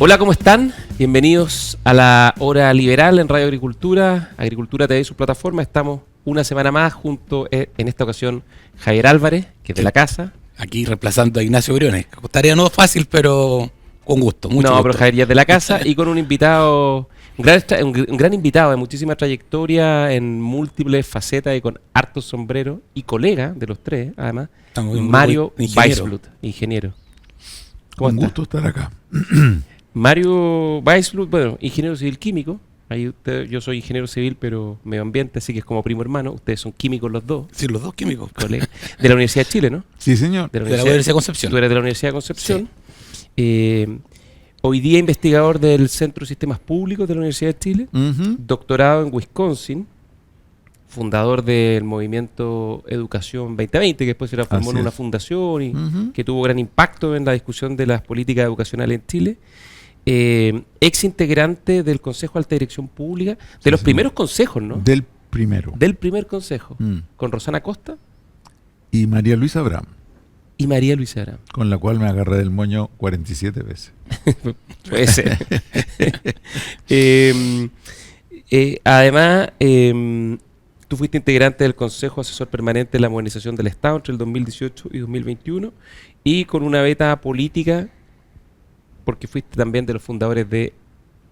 Hola, ¿cómo están? Bienvenidos a la Hora Liberal en Radio Agricultura, Agricultura TV y su plataforma. Estamos una semana más junto, en esta ocasión, Javier Álvarez, que es de la casa. Aquí reemplazando a Ignacio Briones. Tarea no fácil, pero con gusto, mucho gusto. Pero Javier ya es de la casa y con un invitado, un gran invitado de muchísima trayectoria en múltiples facetas y con hartos sombreros y colega de los tres, además, Mario Weissbluth, ingeniero. Un gusto estar acá. Mario Weissbluth, bueno, ingeniero civil químico. Yo soy ingeniero civil, pero medio ambiente, así que es como primo hermano. Ustedes son químicos los dos. Sí, los dos químicos. Colega. De la Universidad de Chile, ¿no? Sí, señor. De la Universidad de Concepción. Tú eres de la Universidad de Concepción. Sí. Hoy día investigador del Centro de Sistemas Públicos de la Universidad de Chile. Doctorado en Wisconsin. Fundador del movimiento Educación 2020, que después se transformó en una fundación y que tuvo gran impacto en la discusión de las políticas educacionales en Chile. Ex integrante del Consejo de Alta Dirección Pública, de los primeros consejos, ¿no? Del primero. Del primer consejo, con Rosana Costa. Y María Luisa Abraham. Y María Luisa Abraham. Con la cual me agarré del moño 47 veces. Puede ser. Además, tú fuiste integrante del Consejo Asesor Permanente de la Modernización del Estado entre el 2018 y 2021 y con una beta política porque fuiste también de los fundadores de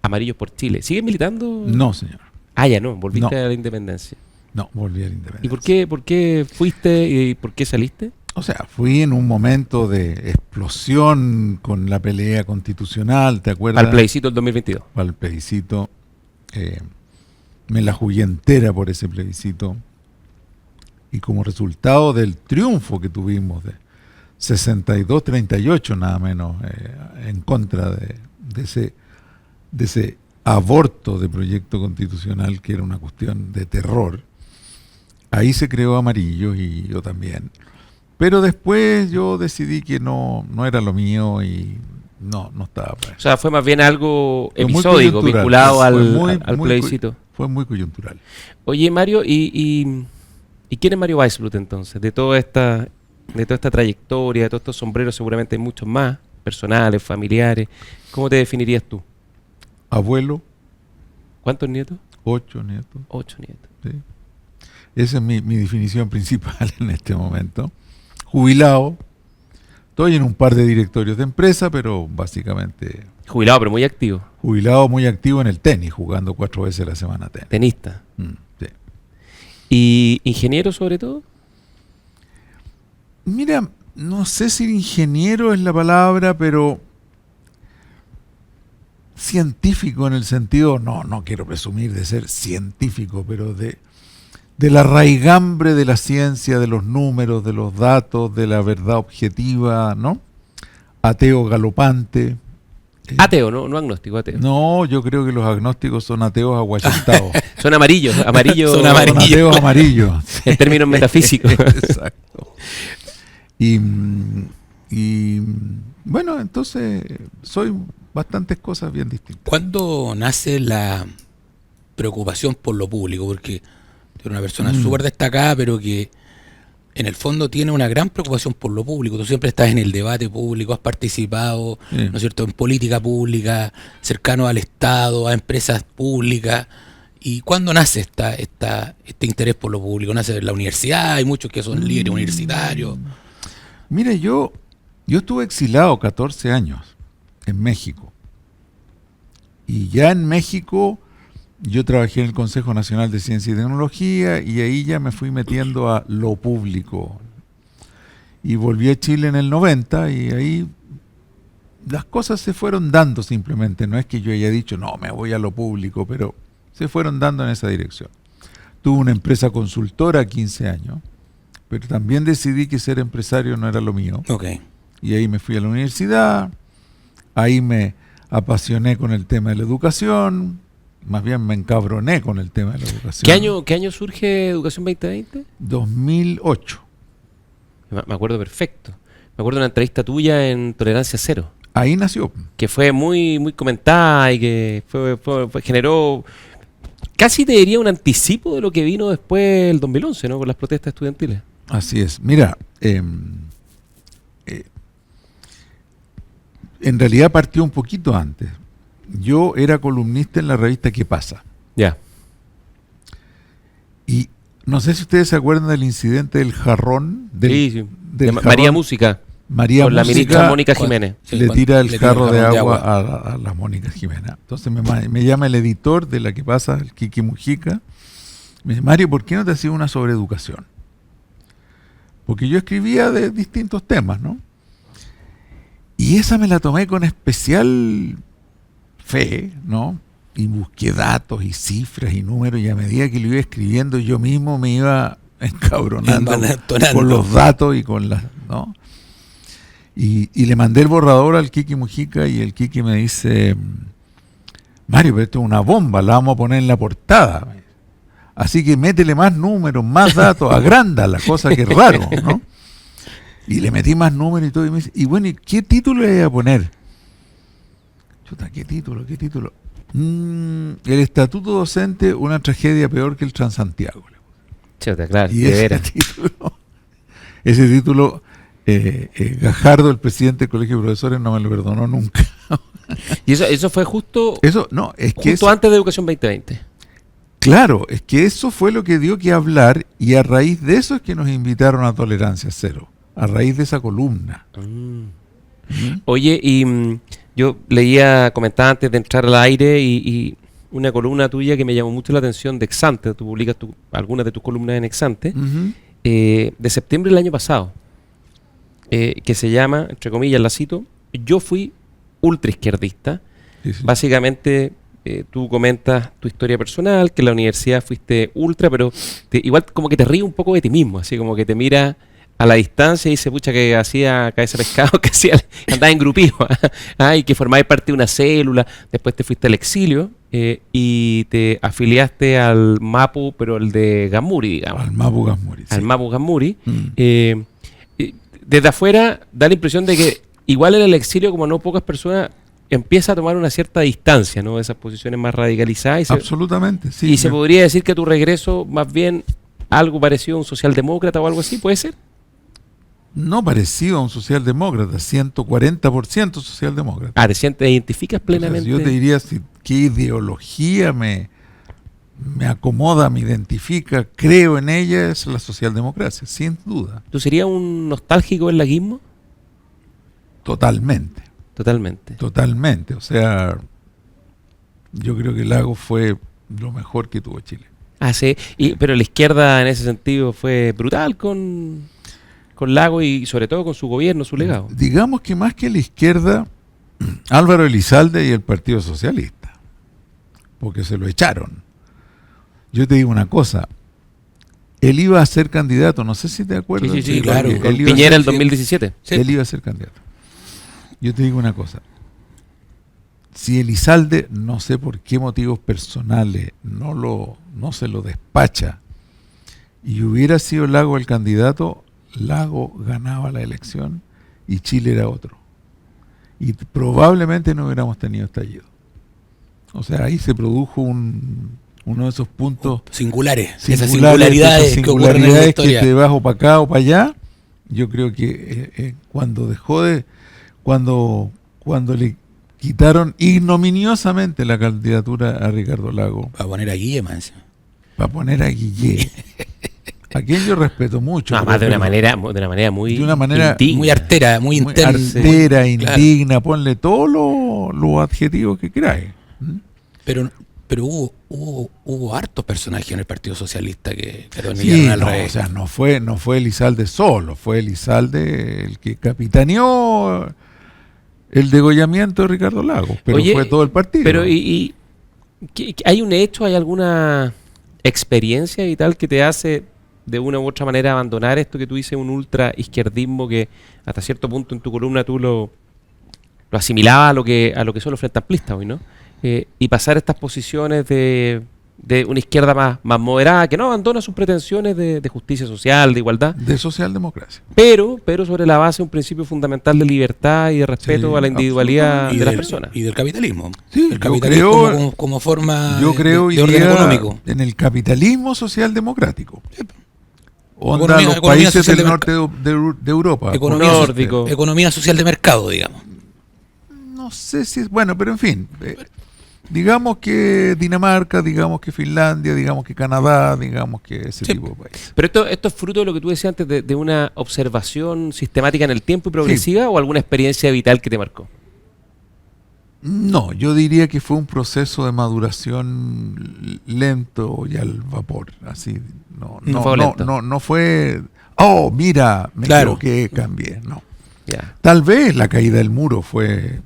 Amarillos por Chile. ¿Sigues militando? No, señor. Ya no, volviste a la independencia. No, volví a la independencia. ¿Y por qué fuiste y por qué saliste? O sea, fui en un momento de explosión con la pelea constitucional, ¿te acuerdas? Al plebiscito del 2022. Al plebiscito. Me la jugué entera por ese plebiscito. Y como resultado del triunfo que tuvimos de 62-38 nada menos en contra de ese aborto de proyecto constitucional que era una cuestión de terror, ahí se creó Amarillo y yo también. Pero después yo decidí que no era lo mío y no estaba para eso. O sea, fue más bien algo episódico, vinculado al plebiscito. Fue muy coyuntural. Oye, Mario, ¿y quién es Mario Weissbluth entonces? De toda esta trayectoria, de todos estos sombreros, seguramente hay muchos más, personales, familiares. ¿Cómo te definirías tú? Abuelo. ¿Cuántos nietos? 8 nietos. 8 nietos. Sí. Esa es mi definición principal en este momento. Jubilado. Estoy en un par de directorios de empresa, pero básicamente... Jubilado, pero muy activo. Jubilado muy activo en el tenis, jugando 4 veces a la semana tenis. Tenista. Sí. ¿Y ingeniero sobre todo? Mira, no sé si ingeniero es la palabra, pero científico en el sentido, no quiero presumir de ser científico, pero de la raigambre de la ciencia, de los números, de los datos, de la verdad objetiva, ¿no? Ateo galopante. Ateo, no agnóstico, ateo. No, yo creo que los agnósticos son ateos aguachentados. Son amarillos. Son ateos amarillos. En términos metafísicos. Exacto. Y bueno, entonces soy bastantes cosas bien distintas. ¿Cuándo nace la preocupación por lo público? Porque tú eres una persona súper destacada, pero que en el fondo tiene una gran preocupación por lo público. Tú siempre estás en el debate público, has participado, ¿no es cierto?, en política pública, cercano al Estado, a empresas públicas. ¿Y cuándo nace este interés por lo público? ¿Nace en la universidad? Hay muchos que son líderes universitarios. Mire, yo estuve exilado 14 años en México. Y ya en México yo trabajé en el Consejo Nacional de Ciencia y Tecnología y ahí ya me fui metiendo a lo público. Y volví a Chile en el 90 y ahí las cosas se fueron dando simplemente. No es que yo haya dicho, no, me voy a lo público, pero se fueron dando en esa dirección. Tuve una empresa consultora 15 años, pero también decidí que ser empresario no era lo mío. Okay. Y ahí me fui a la universidad, ahí me apasioné con el tema de la educación, más bien me encabroné con el tema de la educación. ¿Qué año surge Educación 2020? 2008. Me acuerdo perfecto. Me acuerdo de una entrevista tuya en Tolerancia Cero. Ahí nació. Que fue muy, muy comentada y que generó, casi te diría, un anticipo de lo que vino después del 2011, ¿no? Con las protestas estudiantiles. Así es. Mira, en realidad partió un poquito antes. yo era columnista en la revista ¿Qué pasa? Ya. Y no sé si ustedes se acuerdan del incidente del jarrón. Sí. Del María jarrón. Música. María Con la Música ministra Mónica Jiménez. le tira el jarro de agua a la Mónica Jiménez. Entonces me llama el editor de la ¿Qué pasa? El Kiki Mujica. Me dice, Mario, ¿por qué no te hacías una sobre educación? Porque yo escribía de distintos temas, ¿no? Y esa me la tomé con especial fe, ¿no? Y busqué datos y cifras y números, y a medida que lo iba escribiendo yo mismo me iba encabronando con los datos y con las, ¿no? Y le mandé el borrador al Kiki Mujica y el Kiki me dice, Mario, pero esto es una bomba, la vamos a poner en la portada. Así que métele más números, más datos, agrándala, cosa que es raro, ¿no? Y le metí más números y todo, y me dice, y bueno, ¿y qué título le voy a poner? Chuta, ¿qué título? El estatuto docente, una tragedia peor que el Transantiago. Chuta, claro, y ese título, Gajardo, el presidente del Colegio de Profesores, no me lo perdonó nunca. Y eso fue justo, justo antes de Educación 2020. Claro, es que eso fue lo que dio que hablar, y a raíz de eso es que nos invitaron a Tolerancia Cero, a raíz de esa columna. Oye, y yo comentaba antes de entrar al aire, y una columna tuya que me llamó mucho la atención de Exante, tú publicas algunas de tus columnas en Exante, de septiembre del año pasado, que se llama, entre comillas, la cito, yo fui ultraizquierdista. Sí. Básicamente, tú comentas tu historia personal, que en la universidad fuiste ultra, pero igual como que te ríes un poco de ti mismo, así como que te mira a la distancia y dice, pucha, que hacía cabeza de pescado, que andaba en grupillo, y que formabas parte de una célula, después te fuiste al exilio y te afiliaste al MAPU, pero el de Gamuri, digamos. Al MAPU Gamuri. Al MAPU Gamuri. Desde afuera da la impresión de que igual en el exilio, como no pocas personas, empieza a tomar una cierta distancia, ¿no? De esas posiciones más radicalizadas. Absolutamente, sí. Y se podría decir que tu regreso, más bien, algo parecido a un socialdemócrata o algo así, ¿puede ser? No parecido a un socialdemócrata, 140% socialdemócrata. Recién te identificas plenamente. Entonces, yo te diría qué ideología me acomoda, me identifica, creo en ella, es la socialdemocracia, sin duda. ¿Tú serías un nostálgico del laguismo? Totalmente. O sea, yo creo que Lagos fue lo mejor que tuvo Chile. Sí. Pero la izquierda en ese sentido fue brutal con Lagos y sobre todo con su gobierno, su legado. Digamos que más que la izquierda, Álvaro Elizalde y el Partido Socialista, porque se lo echaron. Yo te digo una cosa, él iba a ser candidato, no sé si te acuerdas. Sí, claro, con Piñera el 2017. Sí. Él iba a ser candidato. Yo te digo una cosa, si Elizalde, no sé por qué motivos personales, no se lo despacha, y hubiera sido Lagos el candidato, Lagos ganaba la elección y Chile era otro. Y probablemente no hubiéramos tenido estallido. O sea, ahí se produjo uno de esos puntos singulares, esas singularidades que ocurren en la historia, que te vas o para acá o para allá. Yo creo que cuando le quitaron ignominiosamente la candidatura a Ricardo Lagos, para poner a Guille, a quien yo respeto mucho. Más de una manera muy artera, muy intensa. Artera, indigna, ponle todos los adjetivos que queráis. Pero hubo hartos personajes en el Partido Socialista que terminaron al revés. O sea, no fue Elizalde solo, fue Elizalde el que capitaneó el degollamiento de Ricardo Lagos, pero fue todo el partido. Pero ¿y hay un hecho, hay alguna experiencia y tal que te hace de una u otra manera abandonar esto que tú dices, un ultra izquierdismo que hasta cierto punto en tu columna tú lo asimilabas a lo que son los frentes amplistas hoy, ¿no? Y pasar estas posiciones de una izquierda más moderada, que no abandona sus pretensiones de justicia social, de igualdad. De socialdemocracia. Pero sobre la base de un principio fundamental de libertad y de respeto a la individualidad de las personas. Y del capitalismo. Sí, el capitalismo como forma de orden económico. En el capitalismo socialdemocrático. Onda los países del norte de Europa. Economía social de mercado, digamos. no sé si es bueno, pero en fin, digamos que Dinamarca, digamos que Finlandia, digamos que Canadá, digamos que ese tipo de países. Pero esto es fruto de lo que tú decías antes, de una observación sistemática en el tiempo y progresiva, o alguna experiencia vital que te marcó. No, yo diría que fue un proceso de maduración lento y al vapor, así. No fue, oh, mira, me equivoqué, cambié, no. Ya. Tal vez la caída del muro fue,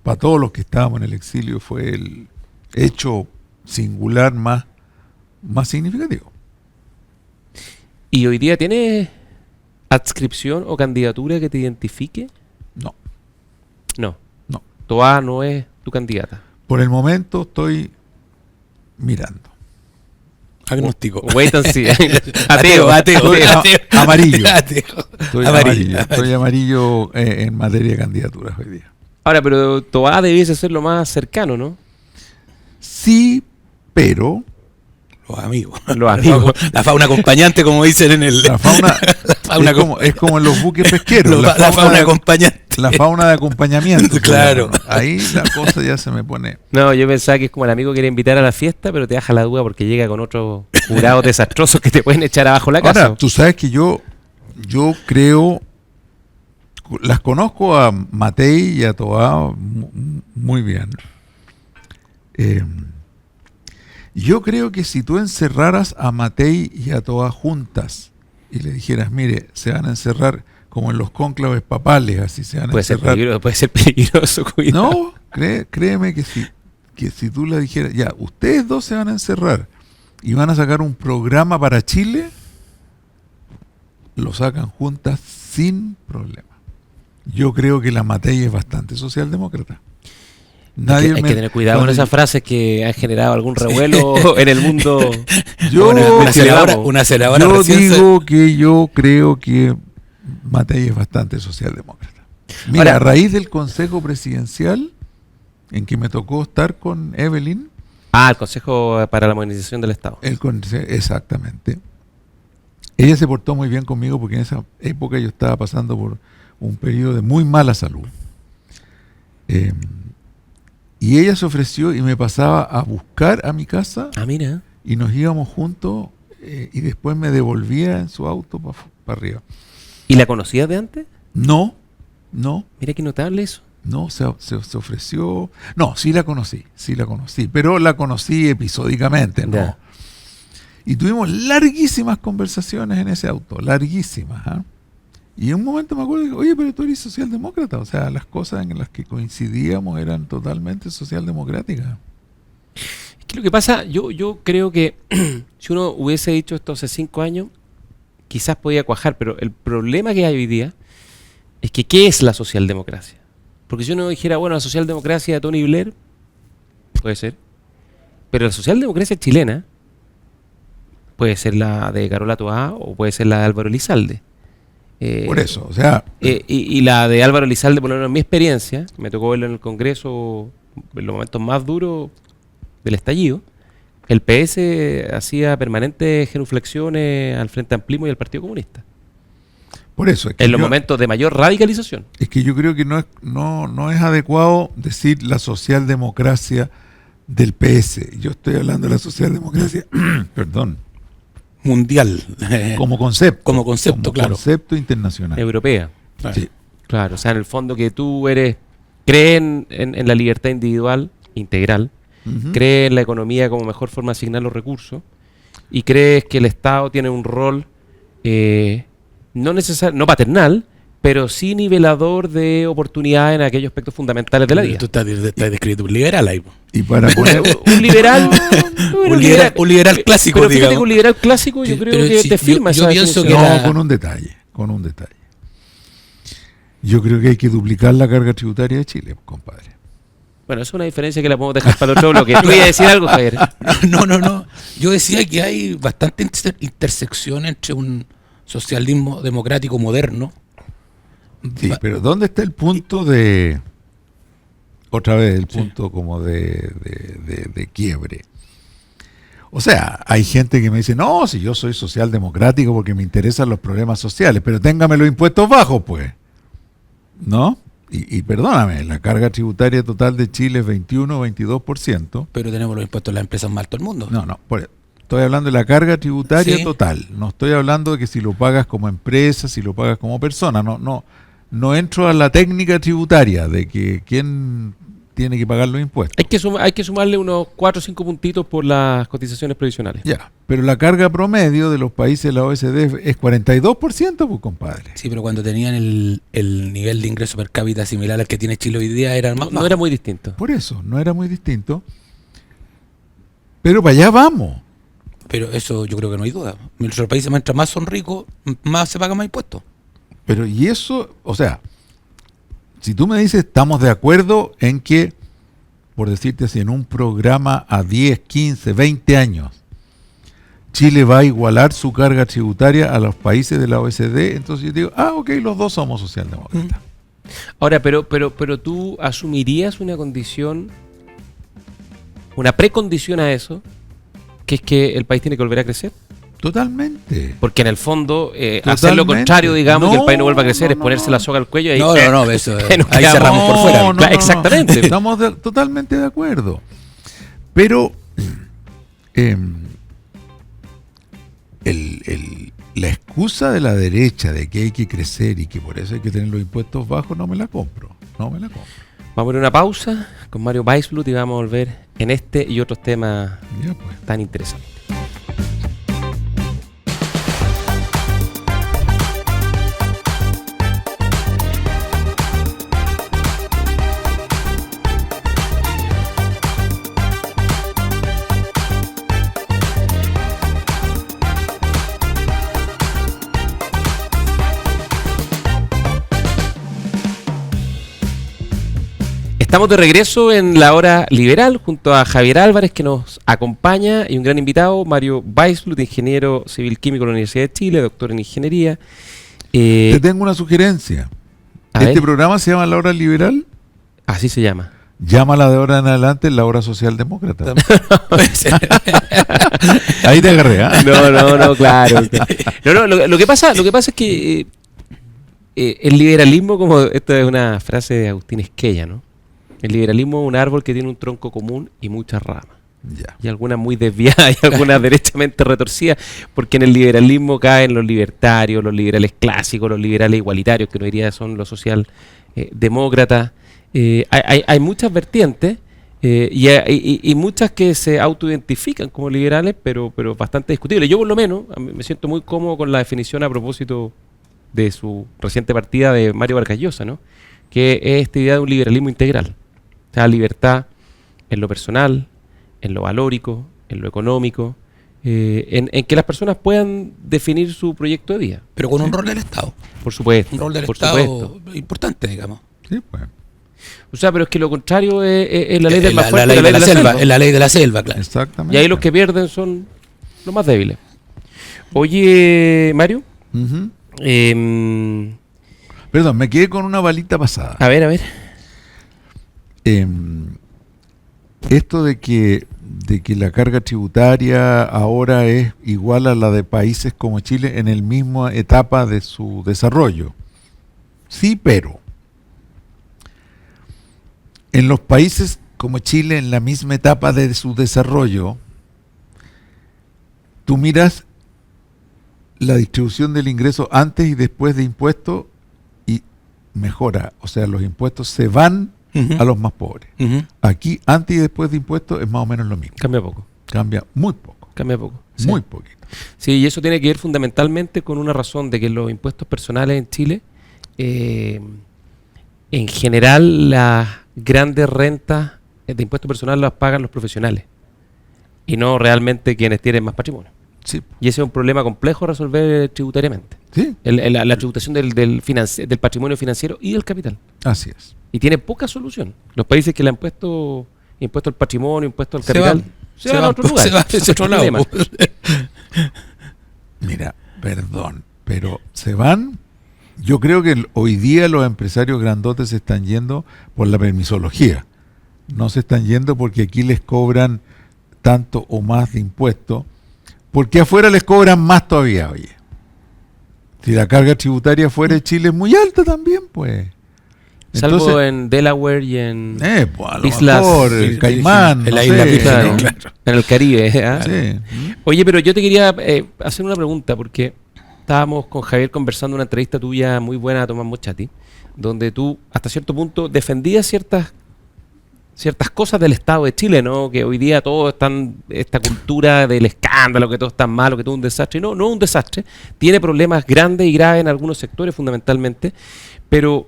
para todos los que estábamos en el exilio, fue el hecho singular más significativo. ¿Y hoy día tienes adscripción o candidatura que te identifique? No. No. No. Toa no es tu candidata. Por el momento estoy mirando. Agnóstico. Wait and see. Ateo. Amarillo. Ateo. Estoy amarillo en materia de candidaturas hoy día. Ahora, pero Toa debiese ser lo más cercano, ¿no? Sí, pero Los amigos. La fauna acompañante, como dicen en el... la fauna es como en los buques pesqueros. La fauna acompañante. La fauna de acompañamiento. Claro. ¿No? Ahí la cosa ya se me pone... No, yo pensaba que es como el amigo que quiere invitar a la fiesta, pero te deja la duda porque llega con otros jurados desastrosos que te pueden echar abajo la casa. Ahora, tú sabes que yo creo... Las conozco a Matei y a Toa muy bien. Yo creo que si tú encerraras a Matei y a Toa juntas y le dijeras, mire, se van a encerrar como en los cónclaves papales, así se van a encerrar. Puede ser peligroso, cuidado. No, créeme que si tú le dijeras, ya, ustedes dos se van a encerrar y van a sacar un programa para Chile, lo sacan juntas sin problema. Yo creo que la Matei es bastante socialdemócrata. Hay que tener cuidado con esas frases que han generado algún revuelo en el mundo. Una senadora yo digo que yo creo que Matei es bastante socialdemócrata. Mira, a raíz del Consejo Presidencial, en que me tocó estar con Evelyn. El Consejo para la Modernización del Estado. Exactamente. Ella se portó muy bien conmigo porque en esa época yo estaba pasando por un periodo de muy mala salud. Y ella se ofreció y me pasaba a buscar a mi casa. Mira. Y nos íbamos juntos y después me devolvía en su auto para arriba. ¿Y la conocías de antes? No. Mira qué notable eso. No, se ofreció. No, sí la conocí, pero la conocí episódicamente, ¿no? Ya. Y tuvimos larguísimas conversaciones en ese auto, larguísimas, ¿eh? Y en un momento me acuerdo, oye, pero tú eres socialdemócrata, o sea, las cosas en las que coincidíamos eran totalmente socialdemocráticas. Es que lo que pasa, yo creo que si uno hubiese dicho esto hace 5 años, quizás podía cuajar, pero el problema que hay hoy día es que ¿qué es la socialdemocracia? Porque si uno dijera, bueno, la socialdemocracia de Tony Blair, puede ser, pero la socialdemocracia chilena puede ser la de Carola Toá o puede ser la de Álvaro Elizalde. Por eso, o sea... y la de Álvaro Elizalde, por lo menos en mi experiencia, me tocó verlo en el Congreso en los momentos más duros del estallido, el PS hacía permanentes genuflexiones al Frente Amplio y al Partido Comunista. Por eso es que en los momentos de mayor radicalización. Es que yo creo que no es adecuado decir la socialdemocracia del PS. Yo estoy hablando de la socialdemocracia, perdón, mundial. Como concepto. Como concepto, claro. Concepto internacional. Europea. Sí. Claro, o sea, en el fondo que tú creen en la libertad individual, integral, crees en la economía como mejor forma de asignar los recursos y crees que el Estado tiene un rol no paternal, pero sí nivelador de oportunidades en aquellos aspectos fundamentales de la vida. Tú estás describiendo un liberal ahí. Y para poner un liberal un liberal clásico, pero fíjate que un liberal clásico yo creo que te firma yo pienso que no, con un detalle. Yo creo que hay que duplicar la carga tributaria de Chile, compadre. Bueno, es una diferencia que la podemos dejar para el otro bloque. ¿Tú ibas a decir algo, Javier? No. Yo decía que hay bastante intersección entre un socialismo democrático moderno. Sí, pero ¿dónde está el punto otra vez, el punto como de quiebre? O sea, hay gente que me dice, no, si yo soy socialdemocrático porque me interesan los problemas sociales, pero téngame los impuestos bajos, pues. ¿No? y perdóname, la carga tributaria total de Chile es 21 o 22%. Pero tenemos los impuestos de las empresas más altos del mundo. No, estoy hablando de la carga tributaria Sí. total. No estoy hablando de que si lo pagas como empresa, si lo pagas como persona. No entro a la técnica tributaria de que quién tiene que pagar los impuestos. Hay que sumarle unos 4 o 5 puntitos por las cotizaciones previsionales. Ya, pero la carga promedio de los países de la OECD es 42%, pues, compadre. Sí, pero cuando tenían el nivel de ingreso per cápita similar al que tiene Chile hoy día, eran más No bajos. era muy distinto. Por eso, no era muy distinto. Pero para allá vamos. Pero eso yo creo que no hay duda. Nuestros países, mientras más son ricos, más se pagan más impuestos. Pero y eso, o sea, si tú me dices, estamos de acuerdo en que, por decirte así, en un programa a 10, 15, 20 años, Chile va a igualar su carga tributaria a los países de la OECD, entonces yo digo, ok, los dos somos socialdemócratas. Ahora, pero tú asumirías una condición, una precondición a eso, que es que el país tiene que volver a crecer. Totalmente. Porque en el fondo, hacer lo Totalmente. contrario, digamos, que el país no vuelva a crecer, No, es ponerse la soga al cuello y No, eso, nos ahí quedamos. cerramos por fuera. Claro, exactamente. Estamos totalmente de acuerdo. Pero la excusa de la derecha de que hay que crecer y que por eso hay que tener los impuestos bajos, no me la compro. Vamos a poner una pausa con Mario Weissbluth y vamos a volver en este y otros temas Ya, pues. tan interesantes. Estamos de regreso en la hora liberal junto a Javier Álvarez, que nos acompaña, y un gran invitado, Mario Weissbluth, ingeniero civil químico de la Universidad de Chile, doctor en ingeniería. Te tengo una sugerencia. A Este ver. programa se llama La Hora Liberal. Así se llama. Llámala de ahora en adelante La Hora Socialdemócrata. Ahí te agarré, ¿ah? No, claro. No, lo que pasa es que el liberalismo, como esta es una frase de Agustín Esquella, ¿no? El liberalismo es un árbol que tiene un tronco común y muchas ramas. Ya. Y algunas muy desviadas y algunas derechamente retorcidas, porque en el liberalismo caen los libertarios, los liberales clásicos, los liberales igualitarios, que hoy día son los socialdemócratas. Hay muchas vertientes y muchas que se autoidentifican como liberales, pero bastante discutibles. Yo por lo menos a mí me siento muy cómodo con la definición a propósito de su reciente partida de Mario Vargas Llosa, ¿no? Que es esta idea de un liberalismo integral. O sea, libertad en lo personal, en lo valórico, en lo económico, en que las personas puedan definir su proyecto de vida. Pero con un rol del Estado. Por supuesto. Un rol del por Estado supuesto. importante, digamos. Sí, pues. O sea, pero es que lo contrario es la ley del más La fuerte, ley de la selva. selva. Es la ley de la selva, claro. Exactamente. Y ahí los que pierden son los más débiles. Oye, Mario, Ujú. a Perdón, me quedé con una balita pasada. ver. Esto de que la carga tributaria ahora es igual a la de países como Chile en el misma etapa de su desarrollo. Sí, pero en los países como Chile en la misma etapa de su desarrollo, tú miras la distribución del ingreso antes y después de impuestos y mejora. O sea, los impuestos se van a los más pobres. Aquí, antes y después de impuestos, es más o menos lo mismo. Cambia poco. Cambia muy poco. Sí. Muy poquito. Sí, y eso tiene que ver fundamentalmente con una razón de que los impuestos personales en Chile, en general, las grandes rentas de impuestos personales las pagan los profesionales y no realmente quienes tienen más patrimonio. Sí. Y ese es un problema complejo a resolver tributariamente. Sí, La tributación del patrimonio financiero y del capital. así es. Y tiene poca solución. Los países que le han puesto impuesto al patrimonio, impuesto al capital, se van a otro lugar. Se va a ese otro lado. problema. Mira, perdón, pero se van. Yo creo que hoy día los empresarios grandotes se están yendo por la permisología. No se están yendo porque aquí les cobran tanto o más de impuestos, porque afuera les cobran más todavía, oye. Si la carga tributaria fuera de Chile es muy alta también, pues. Salvo Entonces, en Delaware y en pues a lo Islas, mejor, el Caimán, en no la sé, isla Virgen, ¿no? claro. en el Caribe. ¿Ah? Sí. Oye, pero yo te quería hacer una pregunta, porque estábamos con Javier conversando una entrevista tuya muy buena a Tomás Mochati, donde tú hasta cierto punto defendías ciertas cosas del Estado de Chile, ¿no? Que hoy día todo están, esta cultura del escándalo, que todo es tan malo, que todo es un desastre. No, no es un desastre. Tiene problemas grandes y graves en algunos sectores fundamentalmente, pero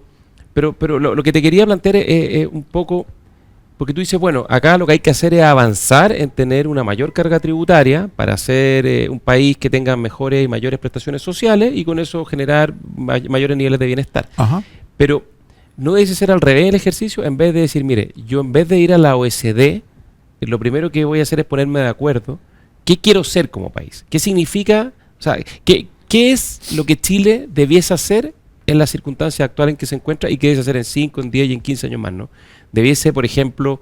lo que te quería plantear es un poco, porque tú dices, bueno, acá lo que hay que hacer es avanzar en tener una mayor carga tributaria para hacer un país que tenga mejores y mayores prestaciones sociales y con eso generar mayores niveles de bienestar. Ajá. Pero no debe ser al revés el ejercicio, en vez de decir, mire, yo en vez de ir a la OECD, lo primero que voy a hacer es ponerme de acuerdo, ¿qué quiero ser como país? ¿Qué significa? O sea, ¿qué es lo que Chile debiese hacer en las circunstancias actuales en que se encuentra y qué debiese hacer en 5, en 10 y en 15 años más, ¿no? Debiese, por ejemplo,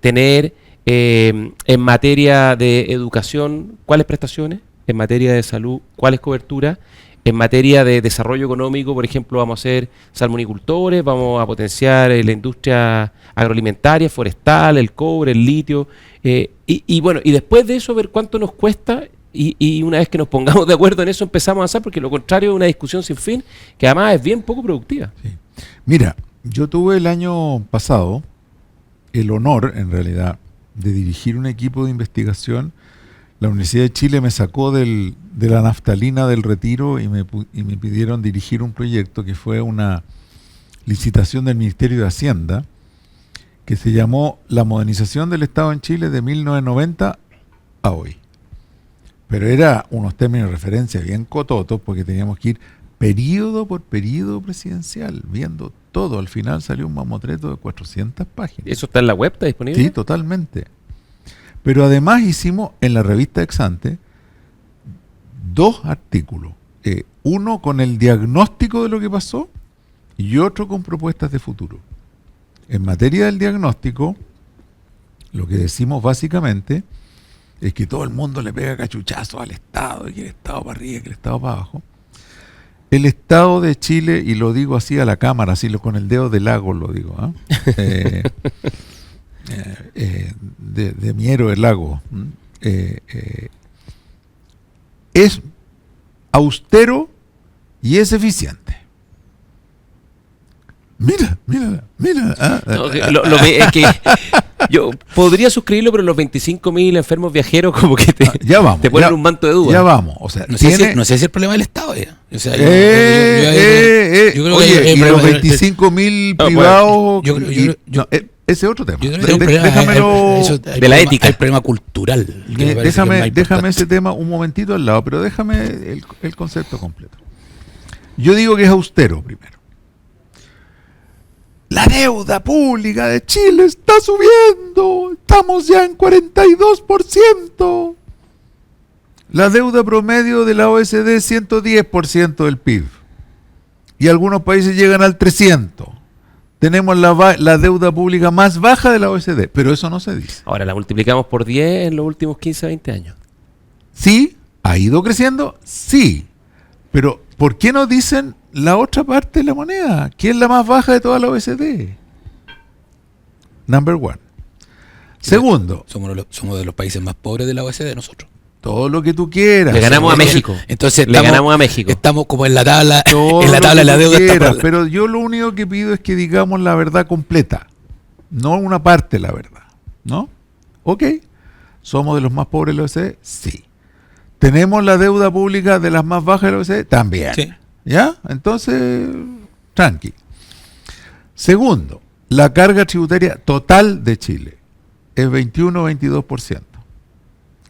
tener en materia de educación, ¿cuáles prestaciones? En materia de salud, ¿cuáles coberturas? En materia de desarrollo económico, por ejemplo, vamos a ser salmonicultores, vamos a potenciar la industria agroalimentaria, forestal, el cobre, el litio, y bueno, y después de eso ver cuánto nos cuesta y una vez que nos pongamos de acuerdo en eso empezamos a avanzar, porque lo contrario es una discusión sin fin, que además es bien poco productiva. Sí. Mira, yo tuve el año pasado el honor, en realidad, de dirigir un equipo de investigación. La Universidad de Chile me sacó de la naftalina del retiro y me pidieron dirigir un proyecto que fue una licitación del Ministerio de Hacienda que se llamó La modernización del Estado en Chile de 1990 a hoy. Pero era unos términos de referencia bien cototos porque teníamos que ir período por período presidencial, viendo todo. Al final salió un mamotreto de 400 páginas. ¿Eso está en la web? ¿Está disponible? Sí, totalmente. Pero además hicimos en la revista Exante 2 artículos. Uno con el diagnóstico de lo que pasó y otro con propuestas de futuro. En materia del diagnóstico, lo que decimos básicamente es que todo el mundo le pega cachuchazos al Estado, y que el Estado para arriba, que el Estado para abajo. El Estado de Chile, y lo digo así a la cámara, así con el dedo del lago lo digo, de Miero del Lago, es austero y es eficiente. Mira. Es que yo podría suscribirlo, pero los 25.000 enfermos viajeros como que te ponen un manto de duda. Ya vamos. O sea, no sé si es el problema del Estado. O sea, yo creo que y los 25.000 privados... ese es otro tema. Déjamelo de la ética. El problema cultural. Déjame ese tema un momentito al lado, pero déjame el concepto completo. Yo digo que es austero primero. La deuda pública de Chile está subiendo. Estamos ya en 42%. La deuda promedio de la OECD es 110% del PIB. Y algunos países llegan al 300%. Tenemos la deuda pública más baja de la OECD, pero eso no se dice. Ahora la multiplicamos por 10 en los últimos 15 a 20 años. ¿Sí? ¿Ha ido creciendo? Sí. Pero ¿por qué no dicen la otra parte de la moneda, que es la más baja de toda la OECD? Number one. Segundo. Somos de los países más pobres de la OECD nosotros. Todo lo que tú quieras. Le ganamos a México. Entonces ganamos a México. Estamos como en la tabla, todo en la tabla de la deuda. Pero yo lo único que pido es que digamos la verdad completa, no una parte de la verdad, ¿no? Ok. ¿Somos de los más pobres de la OECD? Sí. ¿Tenemos la deuda pública de las más bajas de la OECD? También. Sí. ¿Ya? Entonces, tranqui. Segundo, la carga tributaria total de Chile es 21-22%.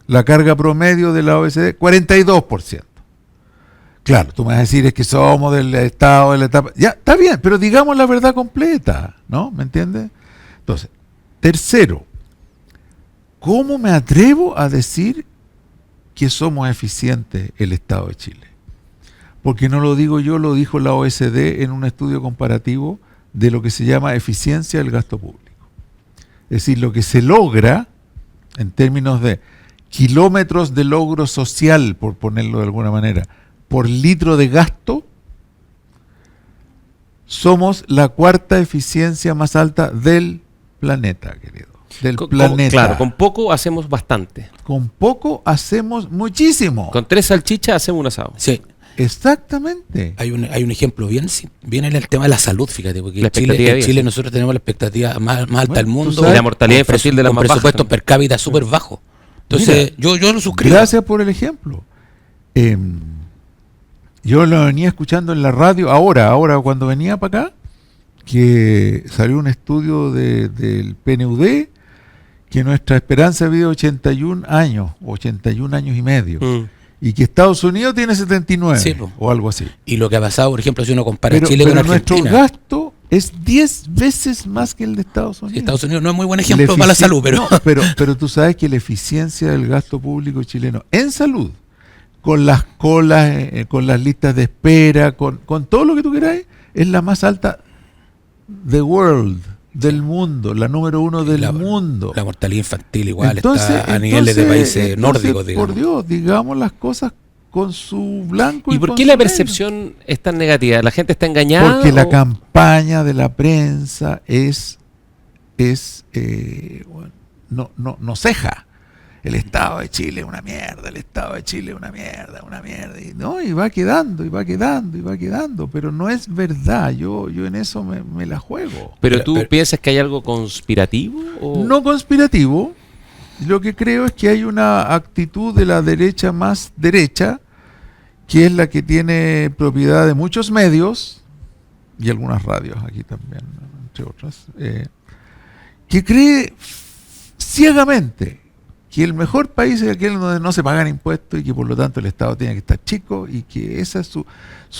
La carga promedio de la OECD, 42%. Claro, tú me vas a decir es que somos del Estado de la etapa. Ya, está bien, pero digamos la verdad completa, ¿no? ¿Me entiendes? Entonces, tercero, ¿cómo me atrevo a decir que somos eficientes el Estado de Chile? Porque no lo digo yo, lo dijo la OECD en un estudio comparativo de lo que se llama eficiencia del gasto público. Es decir, lo que se logra en términos de kilómetros de logro social, por ponerlo de alguna manera, por litro de gasto, somos la cuarta eficiencia más alta del planeta, querido. Del planeta. Claro, con poco hacemos bastante. Con poco hacemos muchísimo. Con 3 salchichas hacemos un asado. Sí. Exactamente. Hay un ejemplo bien en el tema de la salud, fíjate, porque en Chile nosotros tenemos la expectativa más alta del mundo. Y la mortalidad infantil de las más bajas. Presupuesto per cápita súper bajo. Entonces, yo lo suscribo. Gracias por el ejemplo. Yo lo venía escuchando en la radio ahora cuando venía para acá, que salió un estudio del PNUD, que nuestra esperanza de vida es 81 años y medio. Y que Estados Unidos tiene 79, sí, o algo así. Y lo que ha pasado, por ejemplo, si uno compara Chile con nuestro Argentina. gasto es 10 veces más que el de Estados Unidos. Sí, Estados Unidos no es muy buen ejemplo para la salud, pero... No, pero tú sabes que la eficiencia del gasto público chileno en salud, con las colas, con las listas de espera, con todo lo que tú queráis, es la más alta del mundo, la número 1 del mundo. La mortalidad infantil igual está a niveles de países nórdicos, digamos. Por Dios, digamos las cosas con su blanco y por qué la percepción es tan negativa? ¿La gente está engañada? Porque la campaña de la prensa no ceja. El Estado de Chile es una mierda, el Estado de Chile es una mierda. Y va quedando, pero no es verdad. Yo en eso me la juego. ¿Pero tú piensas que hay algo conspirativo? ¿O? No conspirativo. Lo que creo es que hay una actitud de la derecha más derecha, que es la que tiene propiedad de muchos medios, y algunas radios aquí también, entre otras, que cree ciegamente que el mejor país es aquel donde no se pagan impuestos y que por lo tanto el Estado tiene que estar chico, y que esa es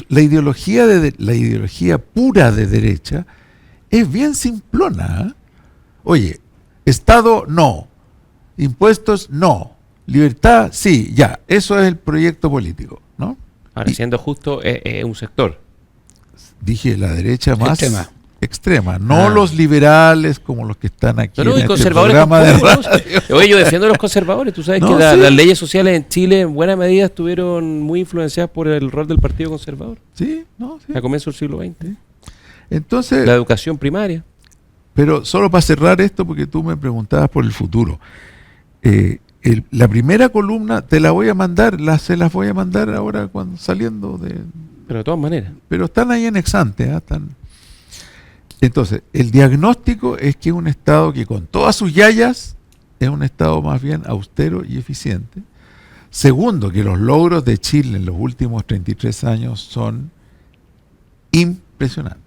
la ideología pura de derecha es bien simplona. ¿Eh? Oye, Estado no, impuestos no, libertad sí, ya, eso es el proyecto político, ¿no? Ahora, siendo justo, un sector. Dije la derecha más extrema, no los liberales como los que están aquí no, en y este conservadores programa de tampoco, radio. Oye, yo defiendo a los conservadores. Tú sabes que las leyes sociales en Chile en buena medida estuvieron muy influenciadas por el rol del Partido Conservador. Sí. A comienzos del siglo XX. Entonces, la educación primaria. Pero solo para cerrar esto, porque tú me preguntabas por el futuro. La primera columna te la voy a mandar, se las voy a mandar ahora cuando saliendo de... Pero de todas maneras. Pero están ahí en Exante, Entonces, el diagnóstico es que es un Estado que con todas sus yayas es un Estado más bien austero y eficiente. Segundo, que los logros de Chile en los últimos 33 años son impresionantes.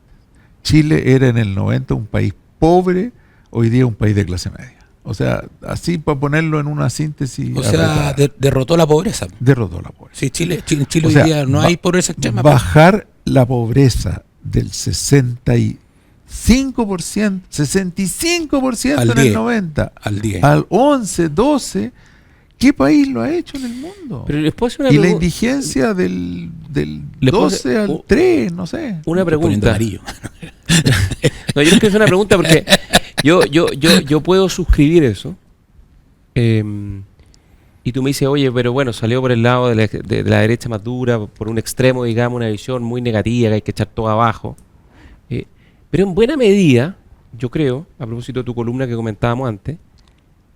Chile era en el 90 un país pobre, hoy día un país de clase media. O sea, así para ponerlo en una síntesis. O sea, derrotó la pobreza. Derrotó la pobreza. Sí, Chile hoy día no hay pobreza extrema. Bajar la pobreza del 65% al en 10, el 90, al 11, 12, ¿qué país lo ha hecho en el mundo? Pero después y la indigencia del 12 al 3, no sé. Una pregunta. Amarillo. No, yo les quiero hacer una pregunta porque yo puedo suscribir eso. Y tú me dices, oye, pero bueno, salió por el lado de la derecha más dura, por un extremo, digamos, una visión muy negativa, que hay que echar todo abajo. Pero en buena medida, yo creo, a propósito de tu columna que comentábamos antes,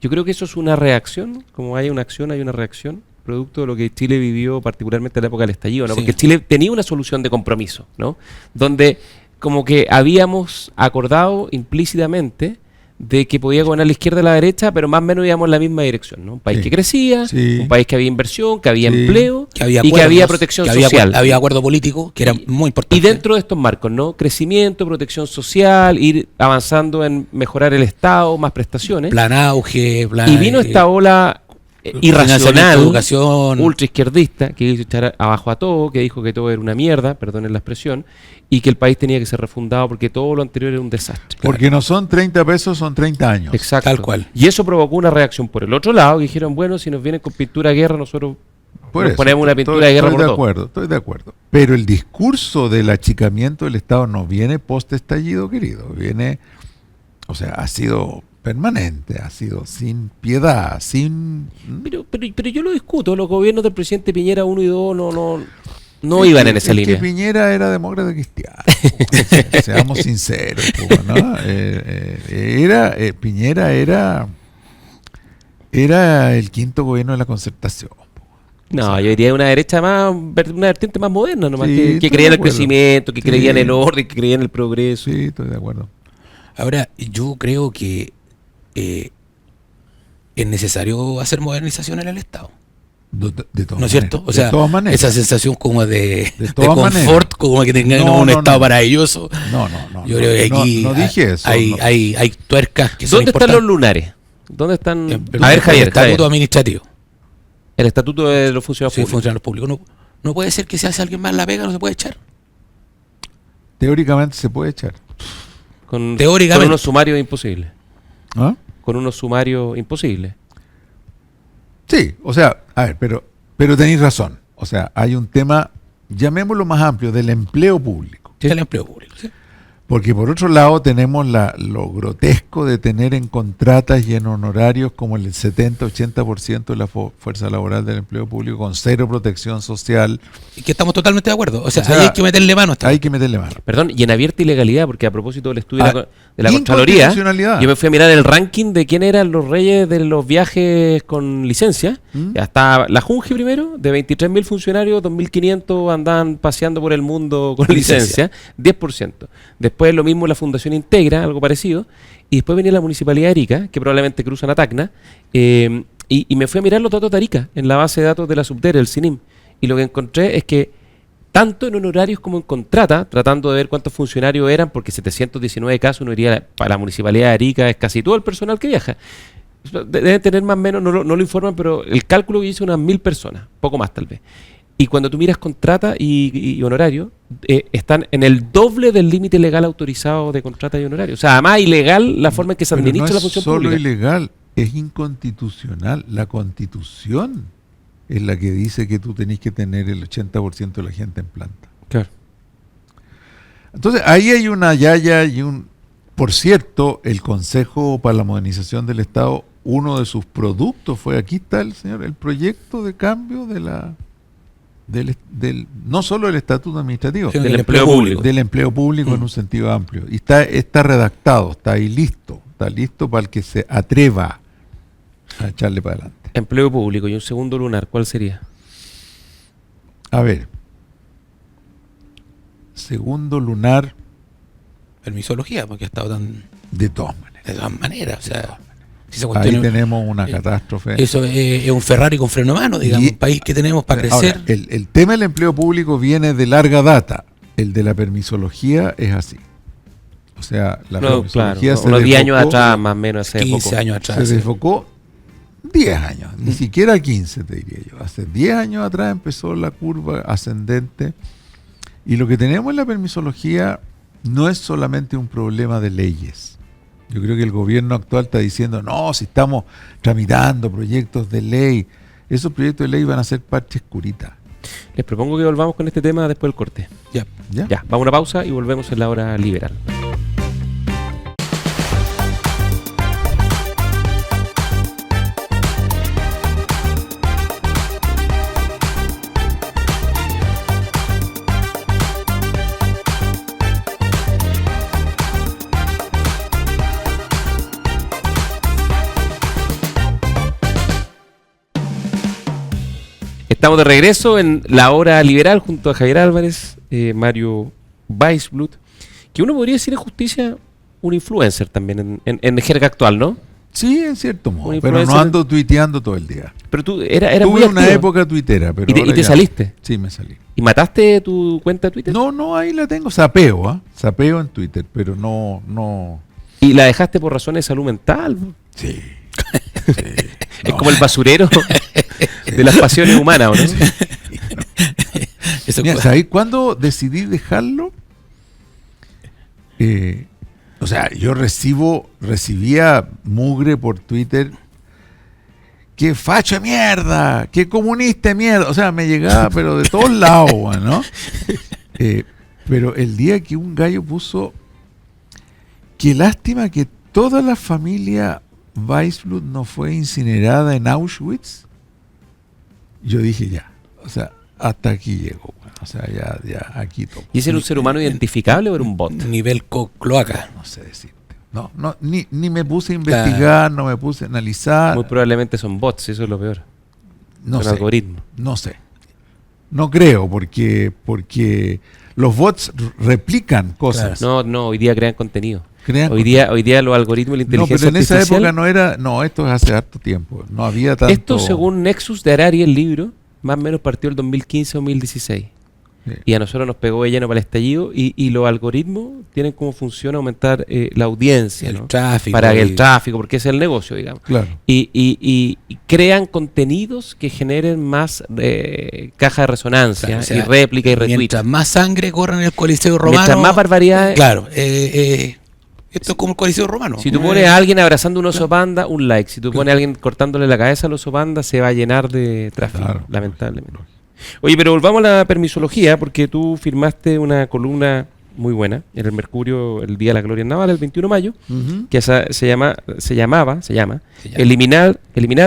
yo creo que eso es una reacción, como hay una acción, hay una reacción, producto de lo que Chile vivió particularmente en la época del estallido, ¿no? Sí. Porque Chile tenía una solución de compromiso, ¿no? Donde como que habíamos acordado implícitamente de que podía gobernar la izquierda y la derecha, pero más o menos íbamos en la misma dirección, ¿no? Un país que crecía, un país que había inversión, que había empleo y que había protección social. Había acuerdo político, que era muy importante. Y dentro de estos marcos, ¿no? Crecimiento, protección social, ir avanzando en mejorar el Estado, más prestaciones. Plan auge, y vino esta ola irracional, educación, ultra izquierdista, que quiso echar abajo a todo, que dijo que todo era una mierda, perdonen la expresión, y que el país tenía que ser refundado porque todo lo anterior era un desastre. Porque no son 30 pesos, son 30 años. Exacto. Tal cual. Y eso provocó una reacción por el otro lado, que dijeron, bueno, si nos vienen con pintura de guerra, nosotros ponemos una pintura de guerra por todo. Estoy de acuerdo. Pero el discurso del achicamiento del Estado no viene post-estallido, querido. Viene, o sea, ha sido permanente, ha sido sin piedad, sin... Pero yo lo discuto, los gobiernos del presidente Piñera 1 y 2 no no iban en esa línea. Que Piñera era demócrata cristiano. Seamos sinceros, ¿no? Piñera era el quinto gobierno de la Concertación. No, yo diría una derecha una vertiente más moderna, nomás, Sí, que creía en el crecimiento, que creía en el orden, que creía en el progreso. Sí, estoy de acuerdo. Ahora, yo creo que es necesario hacer modernización en el Estado. De todas ¿No es cierto? maneras, O sea, de todas maneras. esa sensación como de todas confort, maneras. como que tengan No, un no, Estado no. maravilloso. No. Yo creo que aquí no dije eso. hay tuercas que son ¿Dónde están los lunares? ¿Dónde están? A ver, Javier, el estatuto administrativo. El estatuto de los funcionarios Sí, públicos. funcionarios públicos. No puede ser que si hace alguien más la pega, no se puede echar. Teóricamente se puede echar. Con unos sumarios imposibles. ¿Ah? Con unos sumarios imposibles. Sí, o sea, a ver, pero tenéis razón. O sea, hay un tema, llamémoslo más amplio, del empleo público. Sí, el empleo público. ¿Sí? Porque por otro lado tenemos lo grotesco de tener en contratas y en honorarios como el 70-80% de la fuerza laboral del empleo público con cero protección social. Y que estamos totalmente de acuerdo. O sea, ahí hay que meterle mano. Hay que meterle mano. Perdón, y en abierta ilegalidad, porque a propósito del estudio de la Contraloría, inconstitucionalidad. yo me fui a mirar el ranking de quién eran los reyes de los viajes con licencia. Hasta la Junji primero, de 23.000 funcionarios, 2.500 andaban paseando por el mundo con licencia, 10%. Después lo mismo la Fundación Integra, algo parecido, y después venía la Municipalidad de Arica, que probablemente cruzan a Tacna, y me fui a mirar los datos de Arica en la base de datos de la Subdere, el CINIM, y lo que encontré es que tanto en honorarios como en contrata, tratando de ver cuántos funcionarios eran, porque 719 casos uno iría para la Municipalidad de Arica, es casi todo el personal que viaja. Deben tener más o menos, no lo informan, pero el cálculo que hice unas 1.000 personas, poco más tal vez. Y cuando tú miras contrata y honorario, están en el doble del límite legal autorizado de contrata y honorario. O sea, además ilegal la forma en que se administra la función pública. No es solo ilegal, es inconstitucional. La Constitución es la que dice que tú tenés que tener el 80% de la gente en planta. Claro. Entonces, ahí hay una yaya y Por cierto, el Consejo para la Modernización del Estado, uno de sus productos fue, aquí está el proyecto de cambio de no solo del estatuto administrativo, del empleo público. Del empleo público en un sentido amplio. Y está redactado, está ahí listo. Está listo para el que se atreva a echarle para adelante. Empleo público y un segundo lunar, ¿cuál sería? A ver. Segundo lunar. Permisología, porque ha estado tan... De todas maneras. De todas maneras, o sea... Si ahí tenemos una catástrofe. Eso es un Ferrari con freno a mano, digamos, un país que tenemos para crecer. Ahora, el tema del empleo público viene de larga data. El de la permisología es así. O sea, la permisología se unos 10 años atrás, más o menos, hace 15 poco. años atrás. Se desfocó 10 años, ni siquiera 15 te diría yo. Hace 10 años atrás empezó la curva ascendente. Y lo que tenemos en la permisología no es solamente un problema de leyes. Yo creo que el gobierno actual está diciendo, no, si estamos tramitando proyectos de ley, esos proyectos de ley van a ser parches curitas. Les propongo que volvamos con este tema después del corte. Ya. Vamos a una pausa y volvemos en la hora liberal. Estamos de regreso en la hora liberal junto a Javier Álvarez, Mario Weisblut, que uno podría decir en justicia un influencer también en jerga actual, ¿no? Sí, en cierto modo, pero no ando tuiteando todo el día. Pero tú eras muy Tuve activo. una época tuitera, pero ¿Y te saliste? Sí, me salí. ¿Y mataste tu cuenta de Twitter? No, ahí la tengo, sapeo en Twitter, pero no. ¿Y la dejaste por razones de salud mental? Sí. Es como el basurero de las pasiones humanas, ¿o no? Mira, ¿sabes cuándo decidí dejarlo? O sea, yo recibía mugre por Twitter. ¡Qué facho de mierda! ¡Qué comunista de mierda! O sea, me llegaba, pero de todos lados, ¿no? Pero el día que un gallo puso, qué lástima que toda la familia Weisblut no fue incinerada en Auschwitz, yo dije ya, o sea, hasta aquí llego. Bueno, o sea, ya aquí toco. ¿Y ese era un ser humano identificable o era un bot? Nivel cloaca. No sé decirte. No, ni me puse a investigar, no me puse a analizar. Muy probablemente son bots, eso es lo peor. No son sé. algoritmos. No sé. No creo, porque los bots replican cosas. No, hoy día crean contenido. Hoy día los algoritmos de la inteligencia pero en esa artificial, época no era. No, esto es hace harto tiempo. No había tanto. Esto, según Nexus de Harari, el libro, más o menos partió el 2015-2016. Sí. Y a nosotros nos pegó de lleno para el estallido. Y los algoritmos tienen como función aumentar la audiencia, El ¿no? tráfico. Para el tráfico, porque ese es el negocio, digamos. Claro. Y crean contenidos que generen más caja de resonancia, Claro, o sea, y réplica y retweet. Mientras más sangre corre en el Coliseo Romano. Mientras más barbaridades. Claro. Esto es como el Coliseo Romano. Si tú pones a alguien abrazando un oso panda, un like. Si tú pones a alguien cortándole la cabeza al oso panda, se va a llenar de tráfico, Claro. lamentablemente. Oye, pero volvamos a la permisología, porque tú firmaste una columna muy buena en el Mercurio el Día de la Gloria Naval, el 21 de mayo, que se llama eliminar,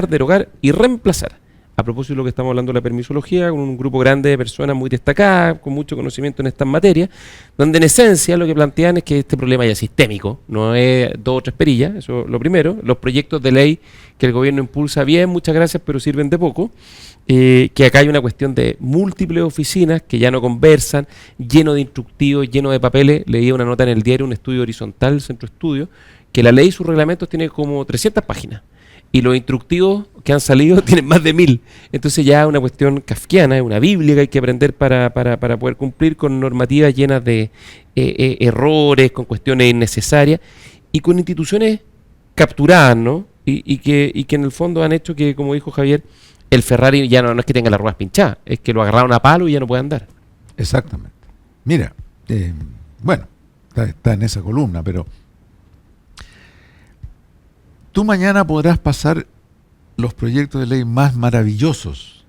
derogar y reemplazar. A propósito de lo que estamos hablando de la permisología, con un grupo grande de personas muy destacadas, con mucho conocimiento en estas materias, donde en esencia lo que plantean es que este problema ya es sistémico, no es 2 o 3 perillas, eso es lo primero. Los proyectos de ley que el gobierno impulsa, bien, muchas gracias, pero sirven de poco. Que acá hay una cuestión de múltiples oficinas que ya no conversan, lleno de instructivos, lleno de papeles. Leía una nota en el diario, un estudio horizontal, el Centro Estudio, que la ley y sus reglamentos tiene como 300 páginas. Y los instructivos que han salido tienen más de 1000. Entonces ya es una cuestión kafkiana, es una biblia que hay que aprender para poder cumplir con normativas llenas de errores, con cuestiones innecesarias y con instituciones capturadas, ¿no? Y que en el fondo han hecho que, como dijo Javier, el Ferrari ya no es que tenga las ruedas pinchadas, es que lo agarraron a palo y ya no puede andar. Exactamente. Mira, bueno, está en esa columna, pero tú mañana podrás pasar los proyectos de ley más maravillosos